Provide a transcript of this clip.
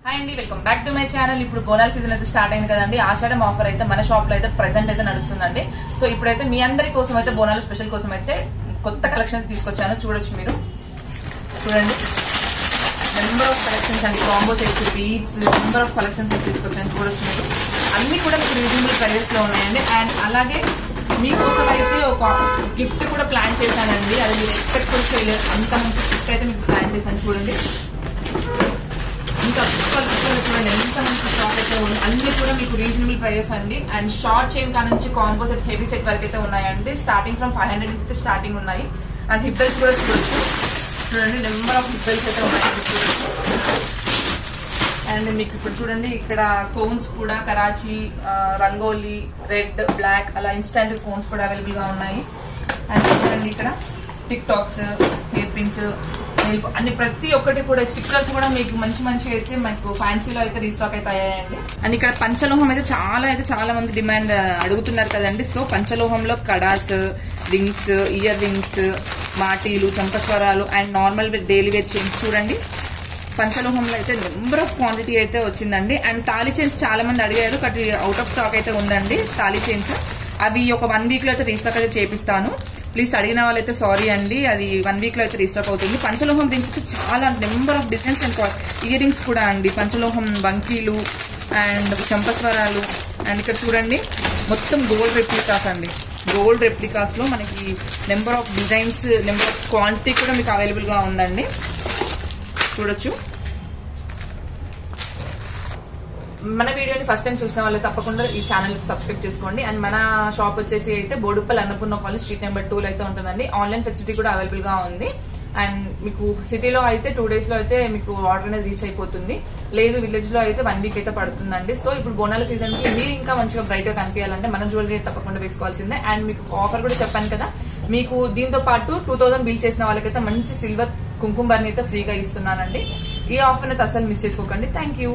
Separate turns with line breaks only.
Hi అండి, welcome back to my channel. ఇప్పుడు బోనాల సీజన్ అయితే స్టార్ట్ అయింది కదండి. ఆషాఢం ఆఫర్ అయితే మన షాప్ లో అయితే ప్రెసెంట్ అయితే నడుస్తుందండి. సో ఇప్పుడైతే మీ అందరి కోసం అయితే బోనాల స్పెషల్ కోసం అయితే కొత్త కలెక్షన్ తీసుకొచ్చాను. చూడొచ్చు మీరు, చూడండి నెంబర్ ఆఫ్ కలెక్షన్స్ అండి, combo sets, beads, number of collections అయితే తీసుకొచ్చాను. చూడొచ్చు మీరు, అన్ని కూడా మీకు రీజనబుల్ ప్రైజెస్ లో ఉన్నాయండి. అండ్ అలాగే మీకోసం అయితే ఒక గిఫ్ట్ కూడా ప్లాన్ చేశానండి. అది మీరు ఎక్స్పెక్ట్ కూడా చేయలేదు, అంత మంచి గిఫ్ట్ అయితే మీకు ప్లాన్ చేశాను. చూడండి ఇంకా చూడండి ఎంత మంచి స్టాక్ అయితే ఉంది. అన్ని కూడా మీకు రీజనబుల్ ప్రైజెస్ అండి. అండ్ షార్ట్ చైన్ కా నుంచి కాంబో సెట్, హెవీ సెట్ వరకు అయితే ఉన్నాయండి. స్టార్టింగ్ ఫ్రమ్ 500 నుంచి అయితే స్టార్టింగ్ ఉన్నాయి. అండ్ హిప్ బెల్ట్స్ కూడా చూడొచ్చు, చూడండి నెంబర్ ఆఫ్ హిప్ బెల్ట్స్ అయితే ఉన్నాయి. అండ్ మీకు ఇప్పుడు చూడండి ఇక్కడ కోన్స్ కూడా కరాచీ, రంగోలీ, రెడ్, బ్లాక్ అలా ఇన్స్టాంట్ కోన్స్ కూడా అవైలబుల్ గా ఉన్నాయి. అండ్ చూడండి ఇక్కడ టిక్ టాక్స్, హెయిర్ పిన్స్, అన్ని ప్రతి ఒక్కటి కూడా స్టిక్కర్స్ కూడా మీకు మంచి మంచి అయితే మనకు ఫ్యాన్సీలో అయితే రీస్టాక్ అయితే అయ్యాయండి. అండ్ ఇక్కడ పంచలోహం అయితే చాలా మంది డిమాండ్ అడుగుతున్నారు కదండి. సో పంచలోహంలో కడాస్, రింగ్స్, ఇయర్ రింగ్స్, మాటీలు, చంపస్వరాలు and normal daily wear chains చూడండి. పంచలోహంలో అయితే నెంబర్ ఆఫ్ క్వాంటిటీ అయితే వచ్చిందండి. అండ్ తాళీ చైన్స్ చాలా మంది అడిగారు, బట్ అవుట్ ఆఫ్ స్టాక్ అయితే ఉందండి తాళీ చైన్స్. అవి ఒక 1 వీక్ లో అయితే రీస్టాక్ అయితే చేపిస్తాను. ప్లీజ్ అడిగిన వాళ్ళైతే సారీ అండి, అది 1 వీక్ లో అయితే రీస్టాక్ అవుతుంది. పంచలోహం రింగ్స్ చాలా number of designs and ear rings కూడా అండి. పంచలోహం బంకీలు అండ్ చంపస్వరాలు. అండ్ ఇక్కడ చూడండి మొత్తం గోల్డ్ రెప్లికాస్ అండి. గోల్డ్ రెప్లికాస్ లో మనకి number of designs, number of quantity కూడా మీకు అవైలబుల్ గా ఉందండి. చూడొచ్చు. మన వీడియోని ఫస్ట్ టైం చూసిన వాళ్ళు తప్పకుండా ఈ ఛానల్ సబ్స్క్రైబ్ చేసుకోండి. అండ్ మన షాప్ వచ్చేసి అయితే Boduppal Annapurna colony street number 2 అయితే ఉంటుందండి. ఆన్లైన్ ఫెసిలిటీ కూడా అవైలబుల్ గా ఉంది. అండ్ మీకు సిటీలో అయితే 2 days లో అయితే మీకు ఆర్డర్ అనేది రీచ్ అయిపోతుంది. లేదు విలేజ్ లో అయితే 1 వీక్ అయితే పడుతుందండి. సో ఇప్పుడు బోనాల సీజన్ కి మీరు ఇంకా మంచిగా బ్రైట్ గా కనిపించాలంటే మన జ్యువెలరీ తప్పకుండా వేసుకోవాల్సిందే. అండ్ మీకు ఆఫర్ కూడా చెప్పాను కదా, మీకు దీంతో పాటు 2000 బిల్ చేసిన వాళ్ళకైతే మంచి సిల్వర్ కుంకుమ బర్ని అయితే ఫ్రీగా ఇస్తున్నానండి. ఈ ఆఫర్ అయితే అస్సలు మిస్ చేసుకోకండి. Thank you.